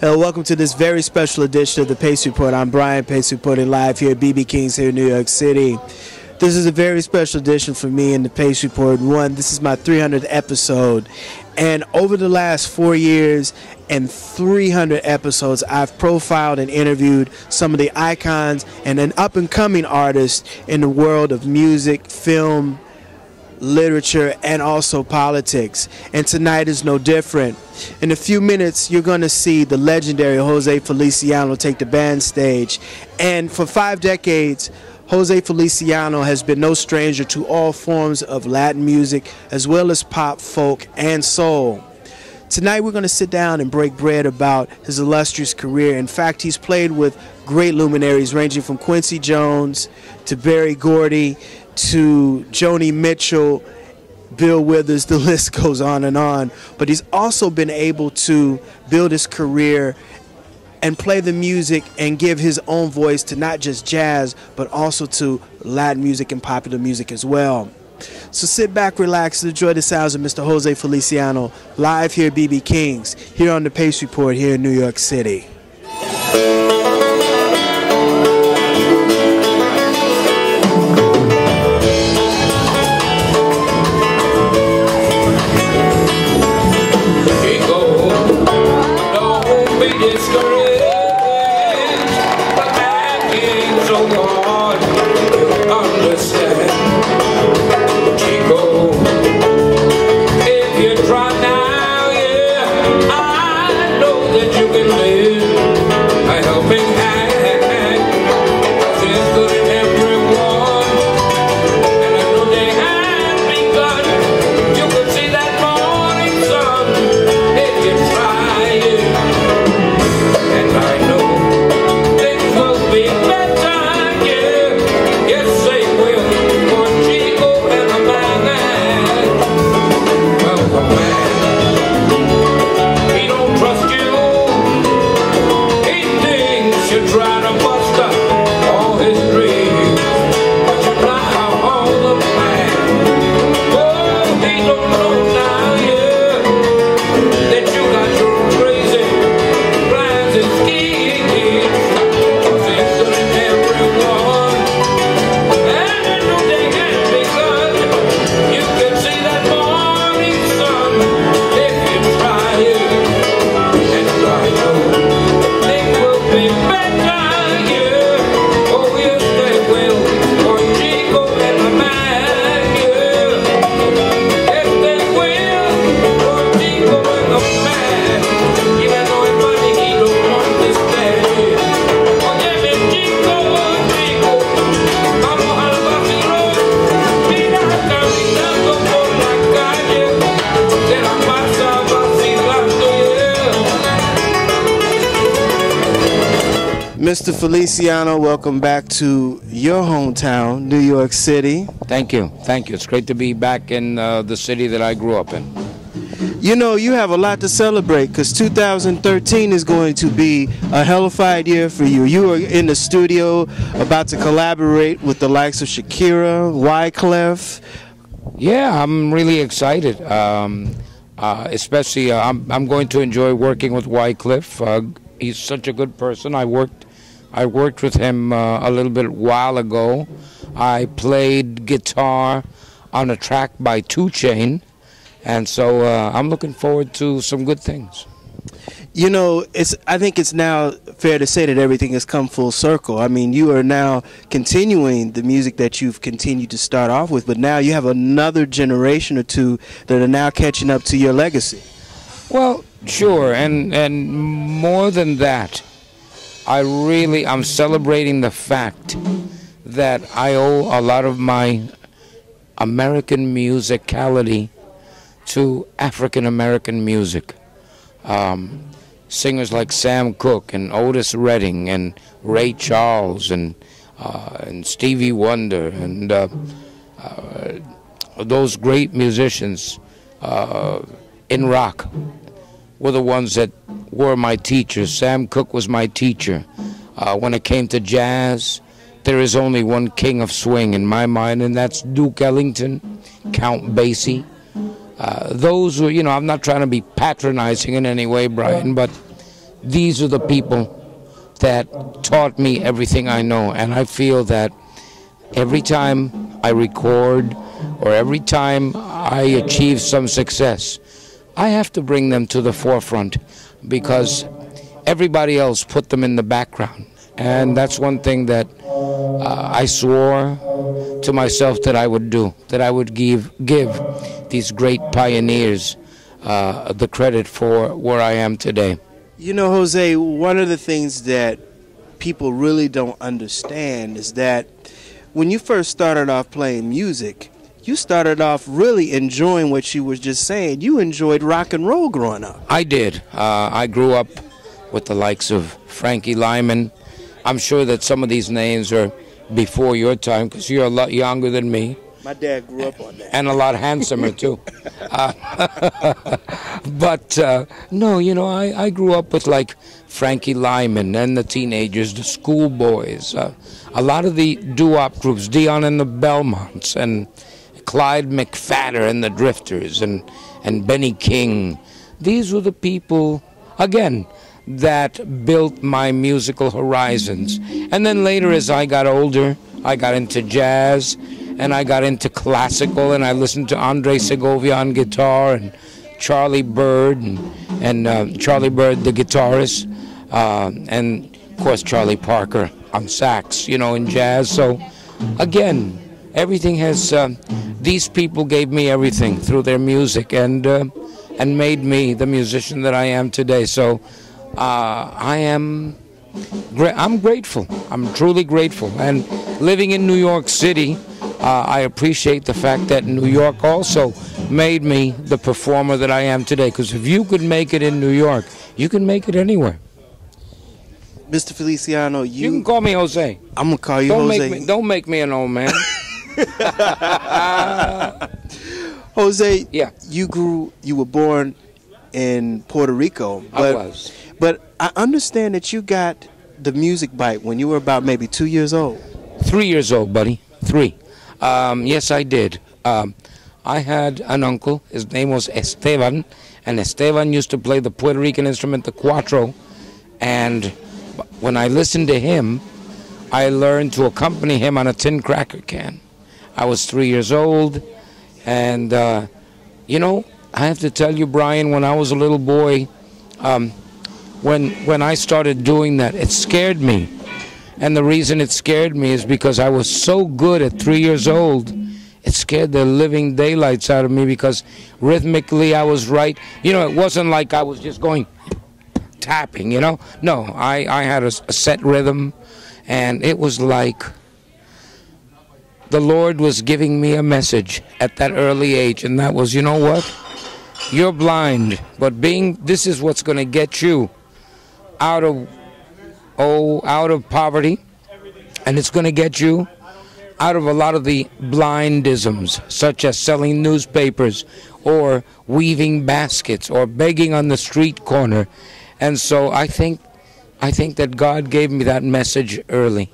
Hello, welcome to this very special edition of the Pace Report. I'm Brian, Pace Reporting live here at BB King's here in New York City. This is a very special edition for me in the Pace Report. This is my 300th episode. And over the last 4 years and 300 episodes, I've profiled and interviewed some of the icons and an up-and-coming artists in the world of music, film, literature, and also politics. And tonight is no different. In a few minutes, you're going to see the legendary Jose Feliciano take the band stage. And for 5 decades, Jose Feliciano has been no stranger to all forms of Latin music, as well as pop, folk, and soul. Tonight, we're going to sit down and break bread about his illustrious career. In fact, he's played with great luminaries ranging from Quincy Jones to Berry Gordy to Joni Mitchell, Bill Withers, the list goes on. But he's also been able to build his career and play the music and give his own voice to not just jazz, but also to Latin music and popular music as well. So sit back, relax, and enjoy the sounds of Mr. Jose Feliciano live here at BB King's, here on the Pace Report here in New York City. Mr. Feliciano, welcome back to your hometown, New York City. Thank you. Thank you. It's great to be back in the city that I grew up in. You know, you have a lot to celebrate because 2013 is going to be a hellified year for you. You are in the studio about to collaborate with the likes of Shakira, Wyclef. Yeah, I'm really excited. Especially, I'm going to enjoy working with Wyclef. He's such a good person. I worked with him a little bit while ago. I played guitar on a track by 2 Chainz, and so I'm looking forward to some good things. You know, I think it's now fair to say that everything has come full circle. I mean, you are now continuing the music that you've continued to start off with, but now you have another generation or two that are now catching up to your legacy. Well, sure, and more than that, I'm celebrating the fact that I owe a lot of my American musicality to African American music. Singers like Sam Cooke and Otis Redding and Ray Charles and Stevie Wonder and those great musicians in rock were the ones that were my teachers. Sam Cooke was my teacher. When it came to jazz, there is only one king of swing in my mind, and that's Duke Ellington, Count Basie. Those were, I'm not trying to be patronizing in any way, Brian, but these are the people that taught me everything I know. And I feel that every time I record or every time I achieve some success, I have to bring them to the forefront because everybody else put them in the background. And that's one thing that I swore to myself that I would do, that I would give these great pioneers the credit for where I am today. You know, Jose, one of the things that people really don't understand is that when you first started off playing music, you started off really enjoying what you were just saying. You enjoyed rock and roll growing up. I did. I grew up with the likes of Frankie Lyman. I'm sure that some of these names are before your time because you're a lot younger than me. My dad grew up on that. And a lot handsomer, too. But, no, you know, I grew up with, like, Frankie Lyman and the Teenagers, the Schoolboys, a lot of the doo-wop groups, Dion and the Belmonts, and Clyde McPhatter and the Drifters, and Benny King. These were the people, again, that built my musical horizons. And then later, as I got older, I got into jazz, and I got into classical, and I listened to Andre Segovia on guitar, and Charlie Bird, and Charlie Bird, the guitarist, and, of course, Charlie Parker on sax, you know, in jazz. So, again, everything has, these people gave me everything through their music and made me the musician that I am today. So, I'm grateful. I'm truly grateful. And living in New York City, I appreciate the fact that New York also made me the performer that I am today. Because if you could make it in New York, you can make it anywhere. Mr. Feliciano, you can call me Jose. I'm going to call you Jose. Don't make me an old man. Jose, yeah. You were born in Puerto Rico. I was. But I understand that you got the music bite when you were about maybe 2 years old. 3 years old, buddy. 3. Yes, I did. I had an uncle. His name was Esteban, and Esteban used to play the Puerto Rican instrument, the cuatro. And when I listened to him, I learned to accompany him on a tin cracker can. I was 3 years old, and, you know, I have to tell you, Brian, when I was a little boy, when I started doing that, it scared me. And the reason it scared me is because I was so good at 3 years old, it scared the living daylights out of me because rhythmically I was right. You know, it wasn't like I was just going tapping, you know. No, I had a set rhythm, and it was like the Lord was giving me a message at that early age, and that was, you know what? You're blind, but this is what's going to get you out of poverty, and it's going to get you out of a lot of the blindisms, such as selling newspapers or weaving baskets or begging on the street corner. And so I think that God gave me that message early.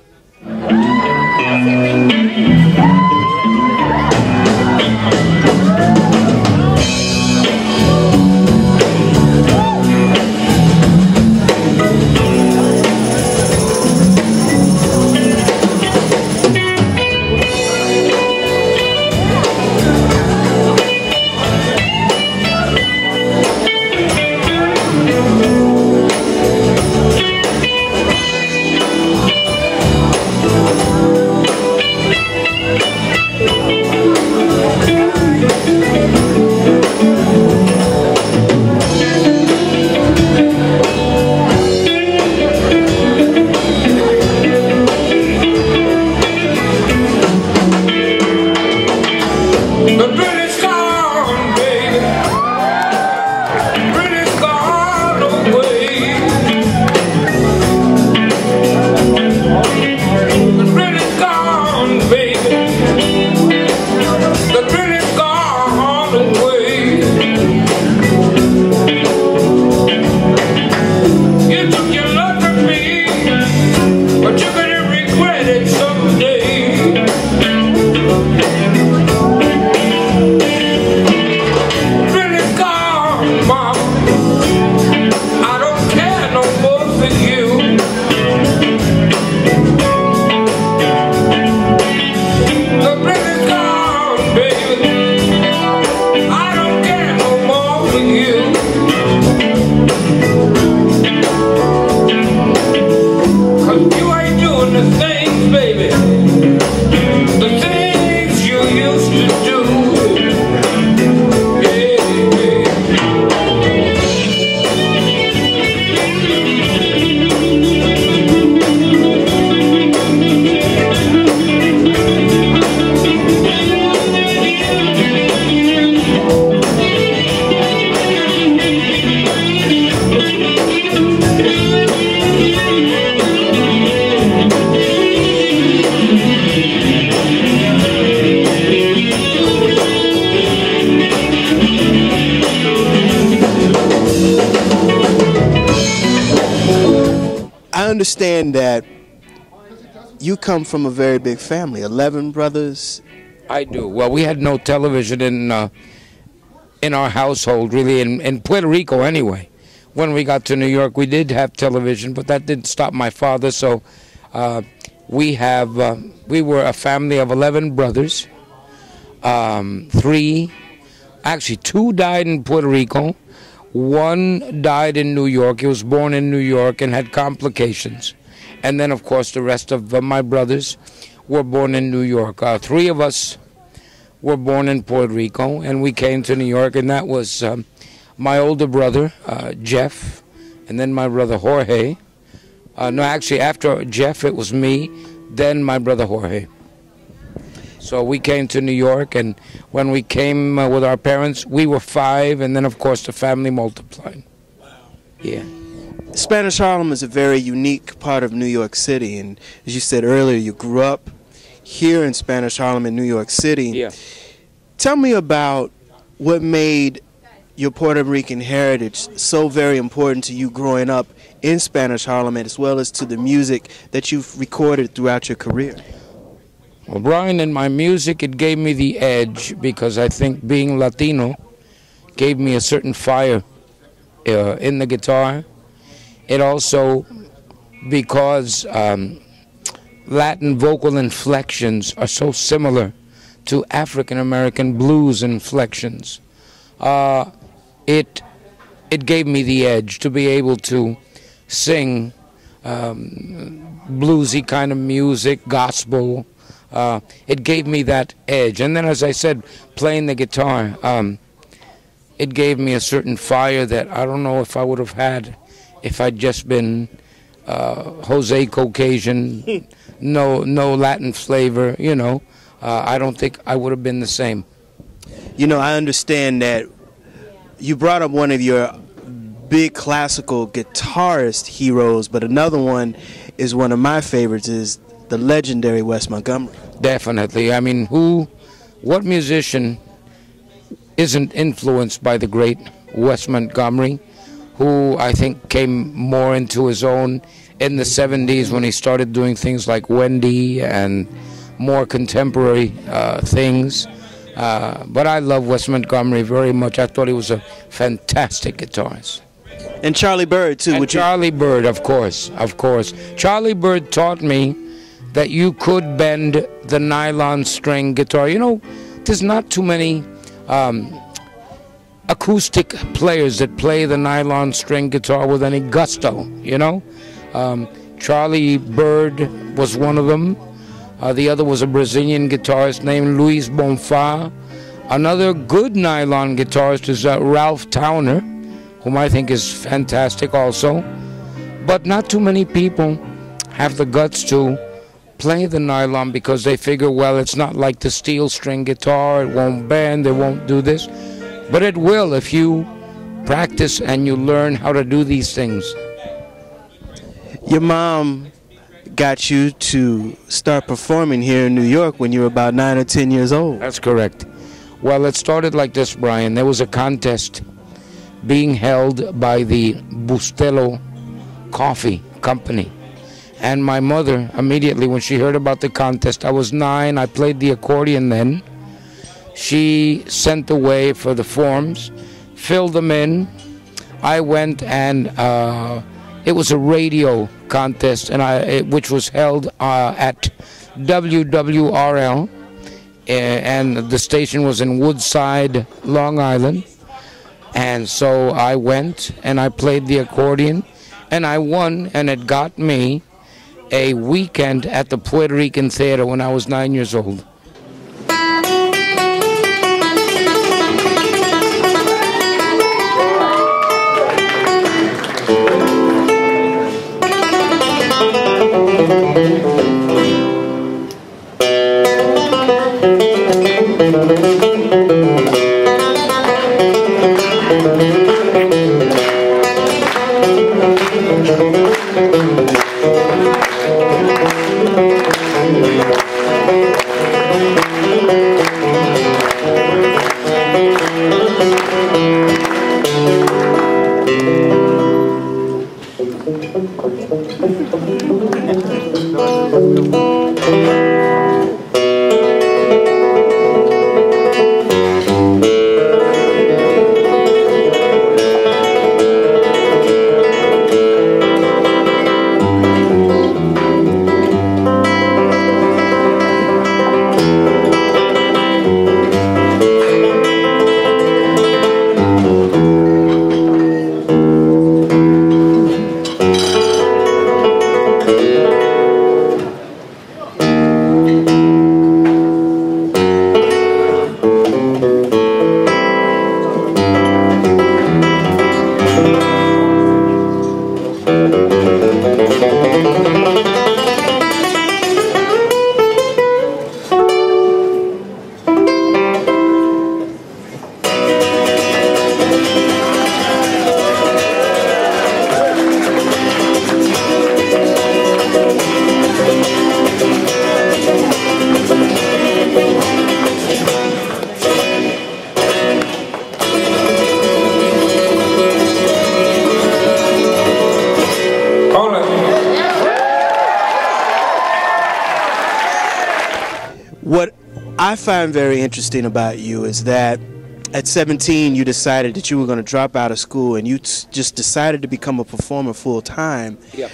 understand that you come from a very big family, 11 brothers. I do. Well, we had no television in our household, really, in Puerto Rico anyway. When we got to New York, we did have television, but that didn't stop my father. So we were a family of 11 brothers. Two died in Puerto Rico. One died in New York. He was born in New York and had complications. And then, of course, the rest of my brothers were born in New York. 3 of us were born in Puerto Rico, and we came to New York, and that was my older brother, Jeff, and then my brother Jorge. After Jeff, it was me, then my brother Jorge. So we came to New York, and when we came with our parents, we were 5, and then, of course, the family multiplied. Wow. Yeah. Spanish Harlem is a very unique part of New York City, and as you said earlier, you grew up here in Spanish Harlem in New York City. Yeah. Tell me about what made your Puerto Rican heritage so very important to you growing up in Spanish Harlem, as well as to the music that you've recorded throughout your career. Well, Brian, in my music, it gave me the edge because I think being Latino gave me a certain fire in the guitar. It also, because Latin vocal inflections are so similar to African American blues inflections, it gave me the edge to be able to sing bluesy kind of music, gospel. It gave me that edge. And then, as I said, playing the guitar, it gave me a certain fire that I don't know if I would have had if I'd just been Jose Caucasian, no Latin flavor, you know. I don't think I would have been the same. You know, I understand that you brought up one of your big classical guitarist heroes, but another one is one of my favorites, is the legendary Wes Montgomery. Definitely. I mean, what musician isn't influenced by the great Wes Montgomery, who I think came more into his own in the 70s when he started doing things like Wendy and more contemporary things. But I love Wes Montgomery very much. I thought he was a fantastic guitarist. And Charlie Bird, too. And Charlie Bird, of course, of course. Charlie Bird taught me that you could bend the nylon string guitar. You know, there's not too many acoustic players that play the nylon string guitar with any gusto, you know. Charlie Bird was one of them. The other was a Brazilian guitarist named Luis Bonfá. Another good nylon guitarist is Ralph Towner, whom I think is fantastic also. But not too many people have the guts to play the nylon because they figure, well, it's not like the steel string guitar, it won't bend, it won't do this. But it will if you practice and you learn how to do these things. Your mom got you to start performing here in New York when you were about 9 or 10 years old. That's correct. Well, it started like this, Brian. There was a contest being held by the Bustelo Coffee Company. And my mother, immediately when she heard about the contest, I was 9, I played the accordion then. She sent away for the forms, filled them in. I went and it was a radio contest, and which was held at WWRL, and the station was in Woodside, Long Island. And so I went and I played the accordion, and I won, and it got me a weekend at the Puerto Rican Theater when I was 9 years old. What I find very interesting about you is that at 17 you decided that you were going to drop out of school and you just decided to become a performer full time. Yeah.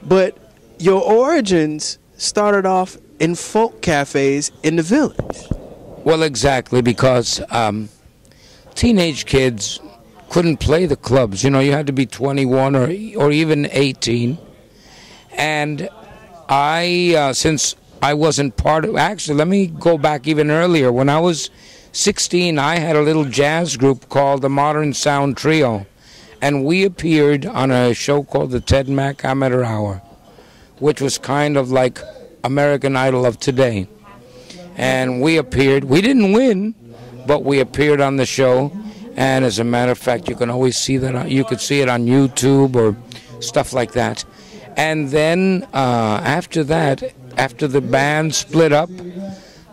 But your origins started off in folk cafes in the village. Well, exactly, because teenage kids couldn't play the clubs. You know, you had to be 21 or even 18. And since I wasn't part of, actually, let me go back even earlier. When I was 16, I had a little jazz group called the Modern Sound Trio. And we appeared on a show called the Ted Mack Amateur Hour, which was kind of like American Idol of today. And we appeared, we didn't win, but we appeared on the show. And as a matter of fact, you can always see that, you could see it on YouTube or stuff like that. And then after that, after the band split up,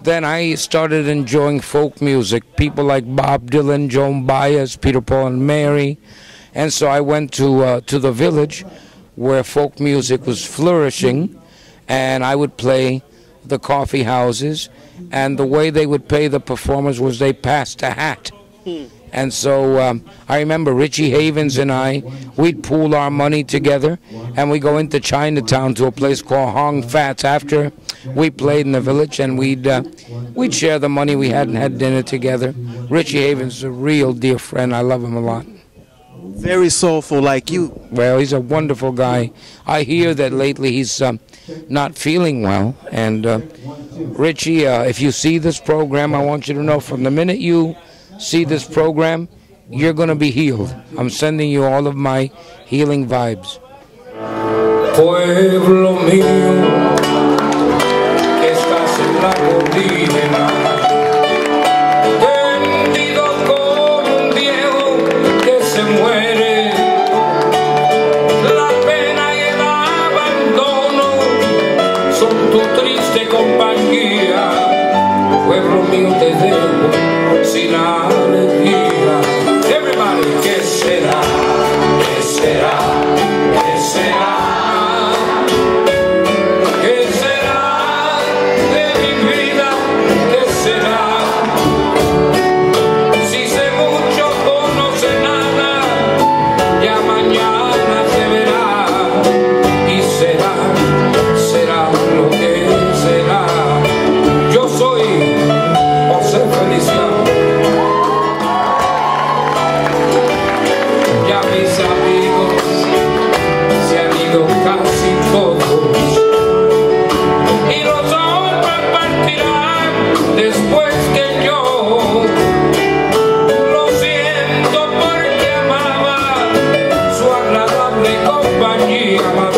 then I started enjoying folk music. People like Bob Dylan, Joan Baez, Peter, Paul and Mary. And so I went to the village where folk music was flourishing, and I would play the coffee houses, and the way they would pay the performers was they passed a hat. And so I remember Richie Havens and we'd pool our money together, and we'd go into Chinatown to a place called Hong Fats after we played in the village, and we'd share the money we had and had dinner together. Richie Havens is a real dear friend. I love him a lot. Very soulful like you. Well, he's a wonderful guy. I hear that lately he's not feeling well. And Richie, if you see this program, I want you to know from the minute you see this program, you're going to be healed. I'm sending you all of my healing vibes. Pueblo mío, que estás en la colina, tendido como un viejo que se muere, la pena y el abandono son tu triste compañía. Pueblo mío, te debo sin alegría. Everybody, ¿qué será? ¿Qué será? ¿Qué será? ¿Qué será de mi vida? ¿Qué será? Si sé mucho o no sé nada, ya mañana se verá. Y será lo que será. Yo soy Jose Feliciano. Ya mis amigos se han ido casi todos, y los hombres partirán después que yo. Lo siento porque amaba su agradable compañía, mas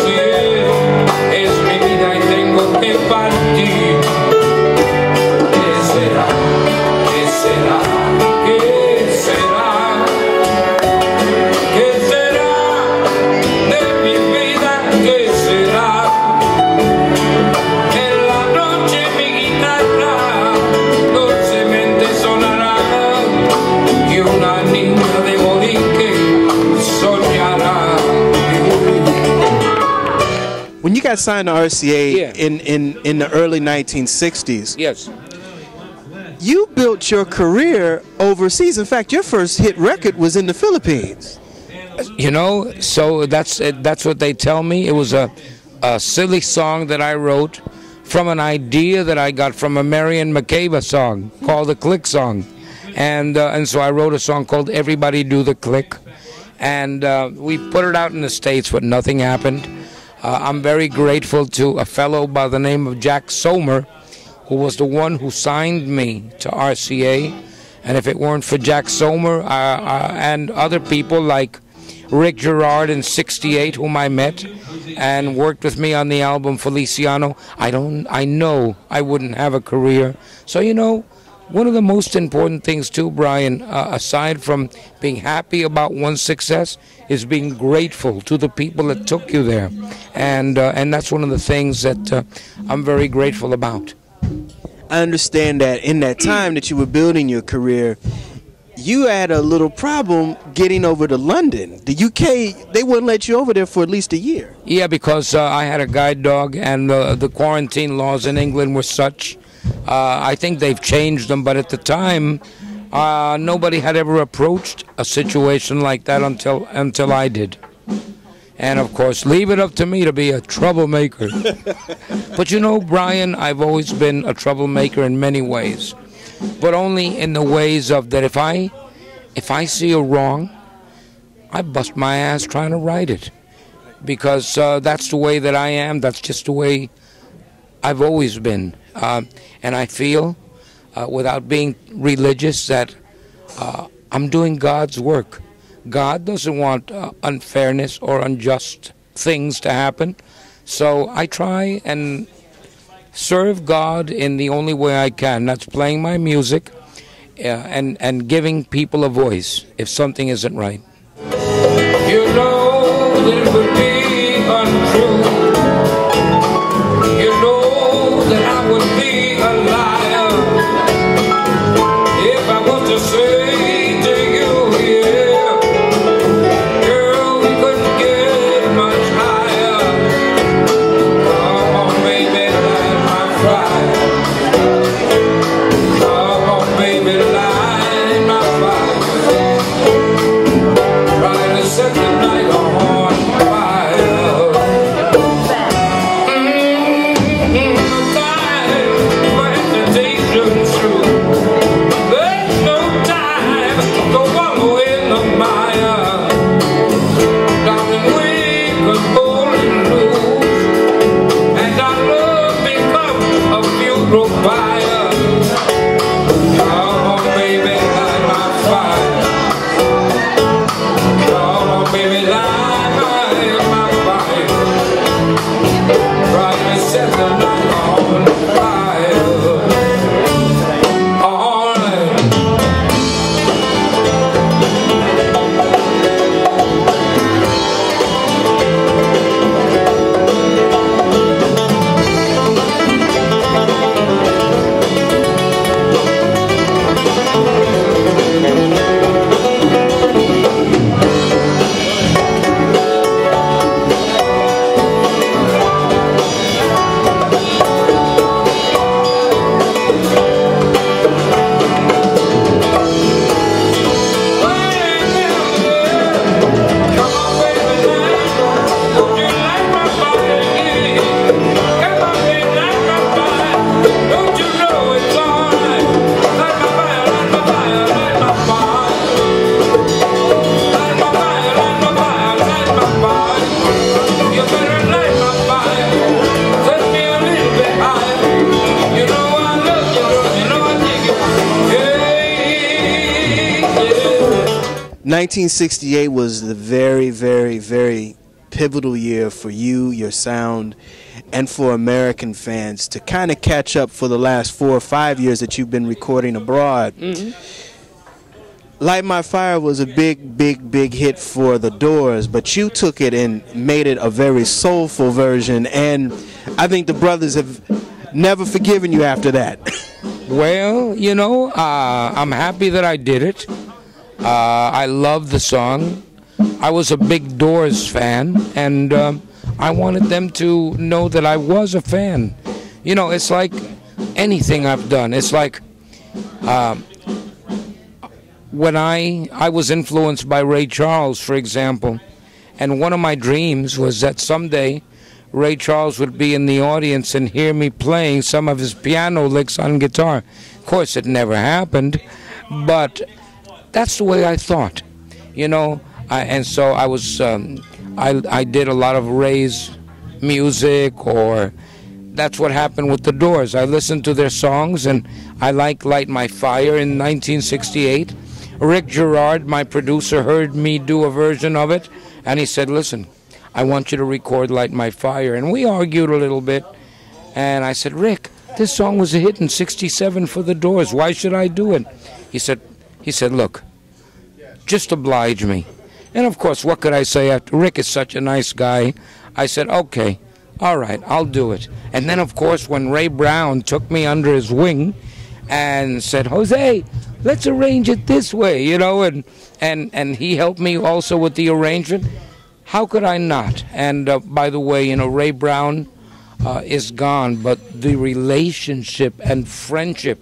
es mi vida y tengo que partir. ¿Qué será? ¿Qué será? ¿Qué será? ¿Qué será de mi vida? ¿Qué será? En la noche mi guitarra dulcemente sonará, y una niña de Borinque soñará. When you got signed to RCA Yeah. in the early 1960s, Yes. you built your career overseas. In fact, your first hit record was in the Philippines. You know, so that's what they tell me. It was a silly song that I wrote from an idea that I got from a Marian McCabe song called the Click Song. And so I wrote a song called Everybody Do the Click. And we put it out in the States, but nothing happened. I'm very grateful to a fellow by the name of Jack Somer, who was the one who signed me to RCA. And if it weren't for Jack Somer and other people like Rick Gerard in '68, whom I met and worked with me on the album Feliciano, I know I wouldn't have a career. So, you know, one of the most important things too, Brian, aside from being happy about one's success, is being grateful to the people that took you there. And that's one of the things that I'm very grateful about. I understand that in that time that you were building your career, you had a little problem getting over to London. The UK, they wouldn't let you over there for at least a year. Yeah, because I had a guide dog, and the quarantine laws in England were such. I think they've changed them, but at the time, nobody had ever approached a situation like that until I did. And of course, leave it up to me to be a troublemaker. But you know, Brian, I've always been a troublemaker in many ways, but only in the ways of that if I see a wrong, I bust my ass trying to right it, because that's the way that I am. That's just the way I've always been. And I feel, without being religious, that I'm doing God's work. God doesn't want unfairness or unjust things to happen. So I try and serve God in the only way I can. That's playing my music and giving people a voice if something isn't right. You know that it would be untrue. You know that I would be a liar if I was to say to you, yeah, girl, we couldn't get much higher. Come on, baby, light my fire. Come on, baby, light my fire. Try to set the night on fire. ...1968 was the very, very, very pivotal year for you, your sound, and for American fans to kind of catch up for the last 4 or 5 years that you've been recording abroad. Light My Fire was a big, big, big hit for The Doors, but you took it and made it a very soulful version, and I think the brothers have never forgiven you after that. Well, you know, I'm happy that I did it. I love the song. I was a big Doors fan, and I wanted them to know that I was a fan. You know, it's like anything I've done. It's like when I was influenced by Ray Charles, for example, and one of my dreams was that someday Ray Charles would be in the audience and hear me playing some of his piano licks on guitar. Of course, it never happened, but that's the way I thought, you know. And so I was, I did a lot of Ray's music, or that's what happened with the Doors. I listened to their songs, and I like Light My Fire in 1968. Rick Gerard, my producer, heard me do a version of it, And he said, listen, I want you to record Light My Fire. And we argued a little bit. And I said, Rick, this song was a hit in '67 for the Doors. Why should I do it? He said, look, just oblige me. And of course, what could I say after? Rick is such a nice guy. I said, okay, all right, I'll do it. And then, of course, when Ray Brown took me under his wing and said, Jose, let's arrange it this way, you know, and he helped me also with the arrangement. How could I not? And by the way, you know, Ray Brown is gone, but the relationship and friendship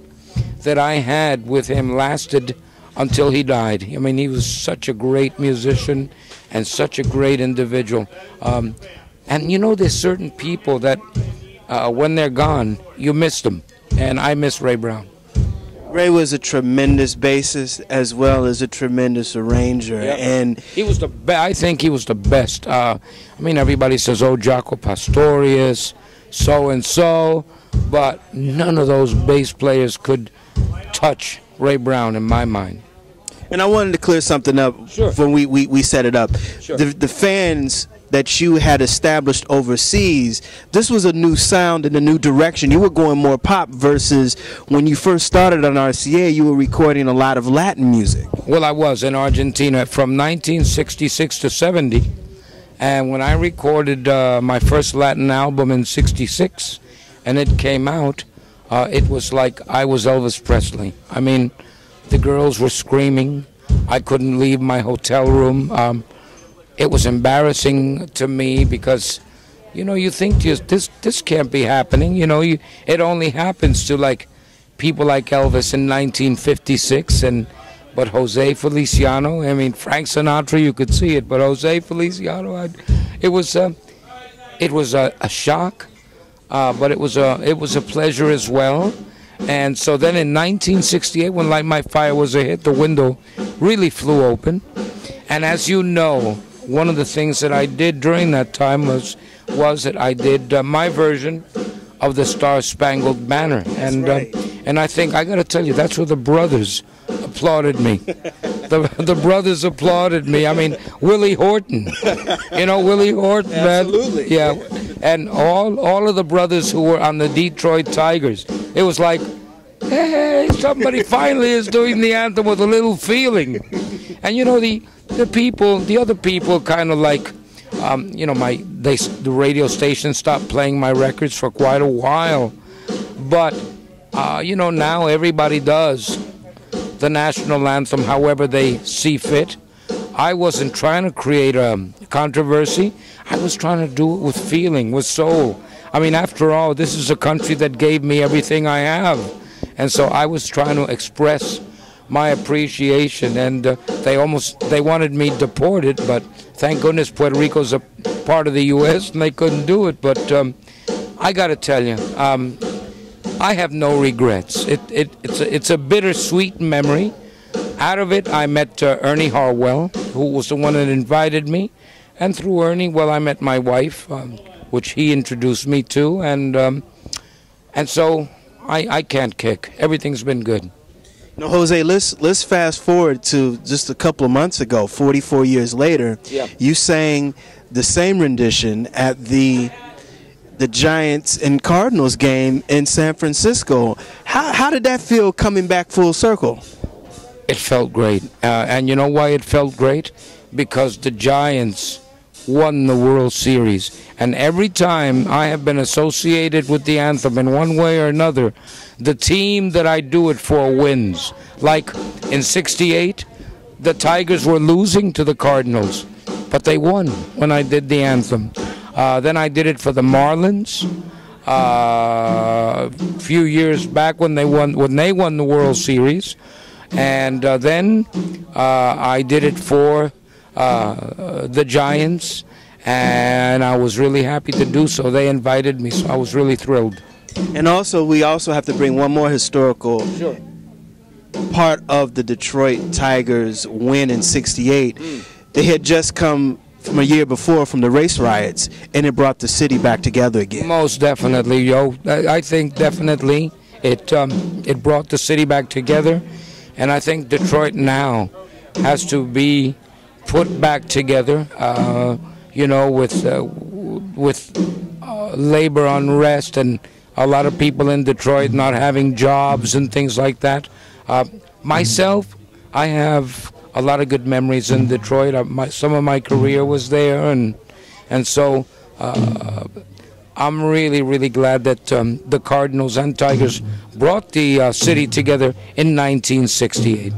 that I had with him lasted until he died. I mean, he was such a great musician and such a great individual. And you know, there's certain people that when they're gone, you miss them. And I miss Ray Brown. Ray was a tremendous bassist as well as a tremendous arranger, Yep. and He was the I think he was the best. I mean, everybody says, oh, Jaco Pastorius, so-and-so, but none of those bass players could touch Ray Brown in my mind. And I wanted to clear something up Sure. when we set it up. Sure. The fans that you had established overseas, this was a new sound and a new direction. You were going more pop versus when you first started on RCA, you were recording a lot of Latin music. Well, I was in Argentina from 1966 to 70. And when I recorded my first Latin album in '66, and it came out, it was like I was Elvis Presley. I mean, the girls were screaming. I couldn't leave my hotel room. It was embarrassing to me because, you know, you think this can't be happening. You know, it only happens to like people like Elvis in 1956 but Jose Feliciano, I mean, Frank Sinatra, you could see it, but Jose Feliciano, it was a shock, but it was a pleasure as well. And so then in 1968, when Light My Fire was a hit, the window really flew open. And as you know, one of the things that I did during that time was that I did my version of the Star Spangled Banner. And right. And I think, I got to tell you, that's where the brothers applauded me. The brothers applauded me. I mean, Willie Horton. You know, Willie Horton, man. Absolutely. Yeah. And all of the brothers who were on the Detroit Tigers, it was like, hey, somebody finally is doing the anthem with a little feeling. And you know, the other people kind of like, you know, the radio station stopped playing my records for quite a while. But, you know, now everybody does the national anthem however they see fit. I wasn't trying to create a controversy. I was trying to do it with feeling, with soul. I mean, after all, this is a country that gave me everything I have. And so I was trying to express my appreciation, and they wanted me deported, but thank goodness Puerto Rico's a part of the U.S. and they couldn't do it. But I got to tell you, I have no regrets. It's a bittersweet memory. Out of it, I met Ernie Harwell, who was the one that invited me, and through Ernie, well, I met my wife, which he introduced me to, and so I can't kick. Everything's been good. Now, Jose, let's fast forward to just a couple of months ago, 44 years later. Yeah. You sang the same rendition at the Giants and Cardinals game in San Francisco. How did that feel coming back full circle? It felt great. And you know why it felt great? Because the Giants won the World Series. And every time I have been associated with the anthem in one way or another, the team that I do it for wins. Like in '68, the Tigers were losing to the Cardinals, but they won when I did the anthem. Then I did it for the Marlins a few years back when they won the World Series. And then I did it for the Giants, and I was really happy to do so. They invited me, so I was really thrilled. And also, we also have to bring one more historical part of the Detroit Tigers win in '68. They had just come from a year before from the race riots, and it brought the city back together again. Most definitely, yo. I think definitely it brought the city back together. And I think Detroit now has to be put back together, you know, with labor unrest and a lot of people in Detroit not having jobs and things like that. Myself, I have a lot of good memories in Detroit. Some of my career was there, and so I'm really, really glad that the Cardinals and Tigers brought the city together in 1968.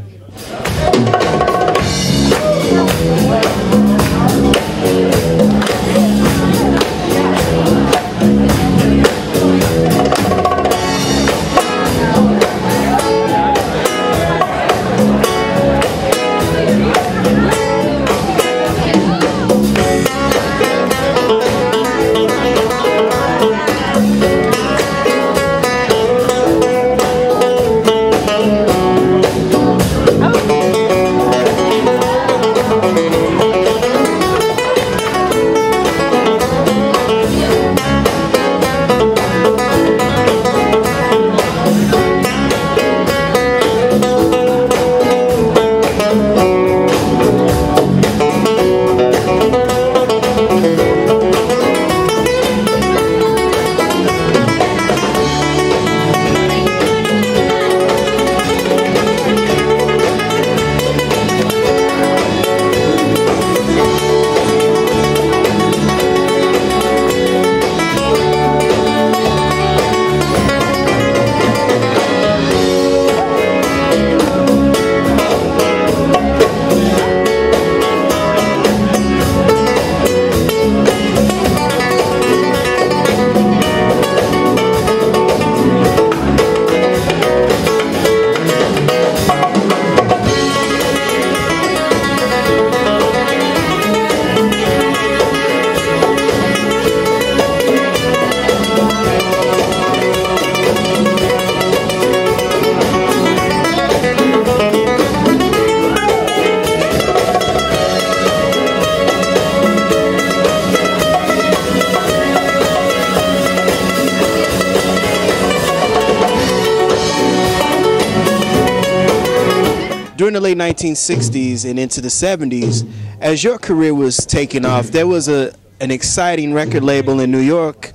During the late 1960s and into the 70s, as your career was taking off, there was an exciting record label in New York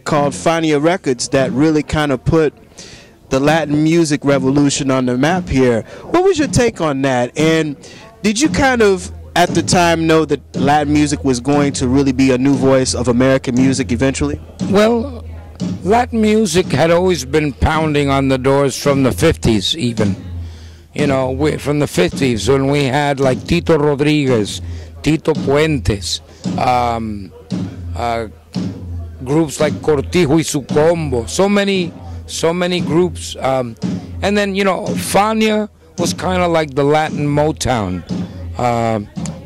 called Fania Records that really kind of put the Latin music revolution on the map here. What was your take on that? And did you kind of, at the time, know that Latin music was going to really be a new voice of American music eventually? Well, Latin music had always been pounding on the doors from the 50s even. You know, from the 50s when we had like Tito Rodriguez, Tito Puentes, groups like Cortijo y su Combo, so many groups. And then, you know, Fania was kind of like the Latin Motown.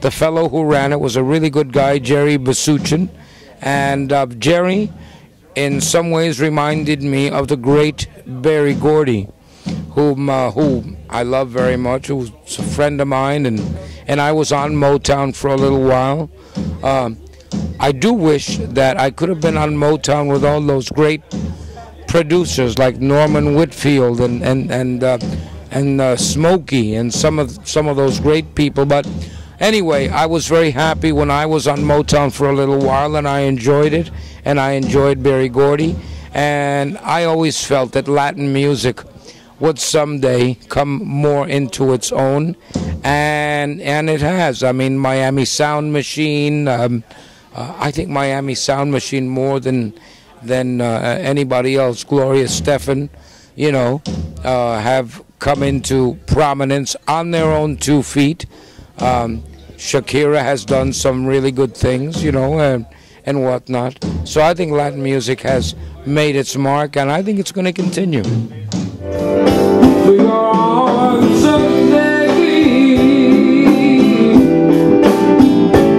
The fellow who ran it was a really good guy, Jerry Basuchin. And Jerry, in some ways, reminded me of the great Berry Gordy, who I love very much, who was a friend of mine, and I was on Motown for a little while. I do wish that I could have been on Motown with all those great producers like Norman Whitfield and Smokey and some of those great people. But anyway, I was very happy when I was on Motown for a little while, and I enjoyed it, and I enjoyed Berry Gordy, and I always felt that Latin music would someday come more into its own, and it has. I mean, Miami Sound Machine. I think Miami Sound Machine more than anybody else. Gloria Estefan, you know, have come into prominence on their own 2 feet. Shakira has done some really good things, you know, and whatnot. So I think Latin music has made its mark, and I think it's going to continue. We are on Sunday.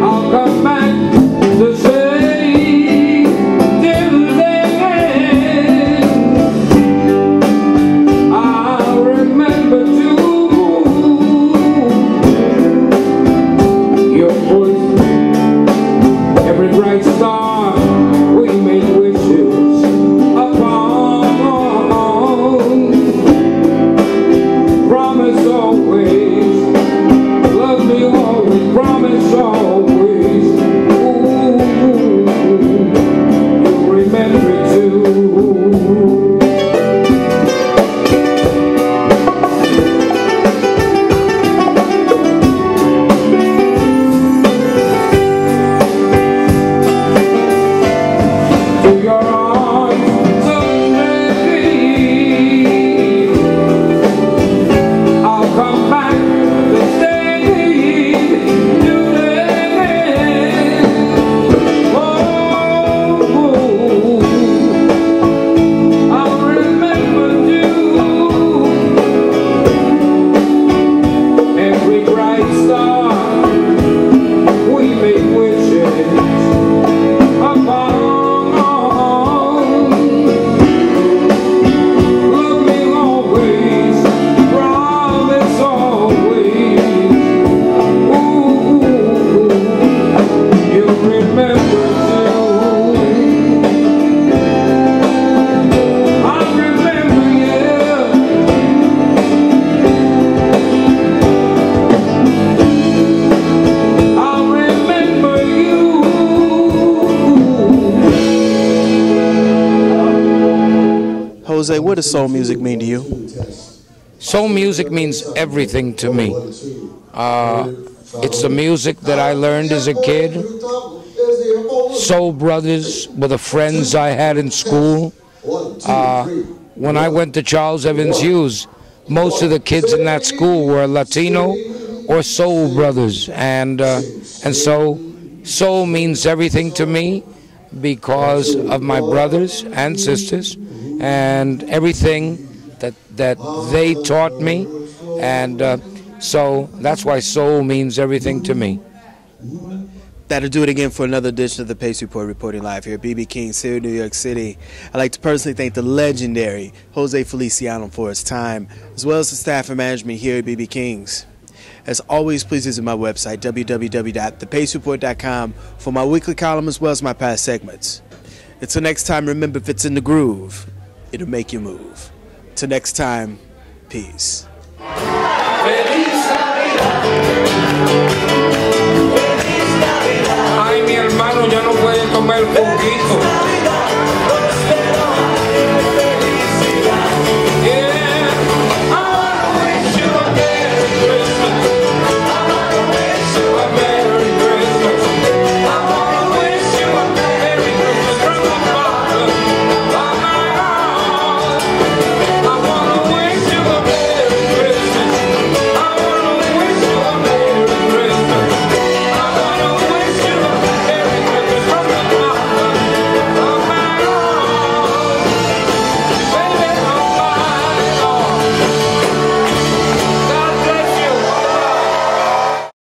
I'll come back to say till then. I'll remember to your voice, every bright star we made wishes upon. Promise always, love me always, promise Jose, what does soul music mean to you? Soul music means everything to me. It's the music that I learned as a kid. Soul Brothers were the friends I had in school. When I went to Charles Evans Hughes, most of the kids in that school were Latino or Soul Brothers, and so soul means everything to me because of my brothers and sisters and everything that they taught me, and so that's why soul means everything to me. That'll do it again for another edition of the Pace Report, reporting live here at B.B. King's here in New York City. I'd like to personally thank the legendary Jose Feliciano for his time, as well as the staff and management here at B.B. King's. As always, please visit my website, www.thepacereport.com, for my weekly column as well as my past segments. Until next time, remember, if it's in the groove, it'll make you move. Till next time, peace. Feliz Navidad. Ay, mi hermano ya no puede comer poquito.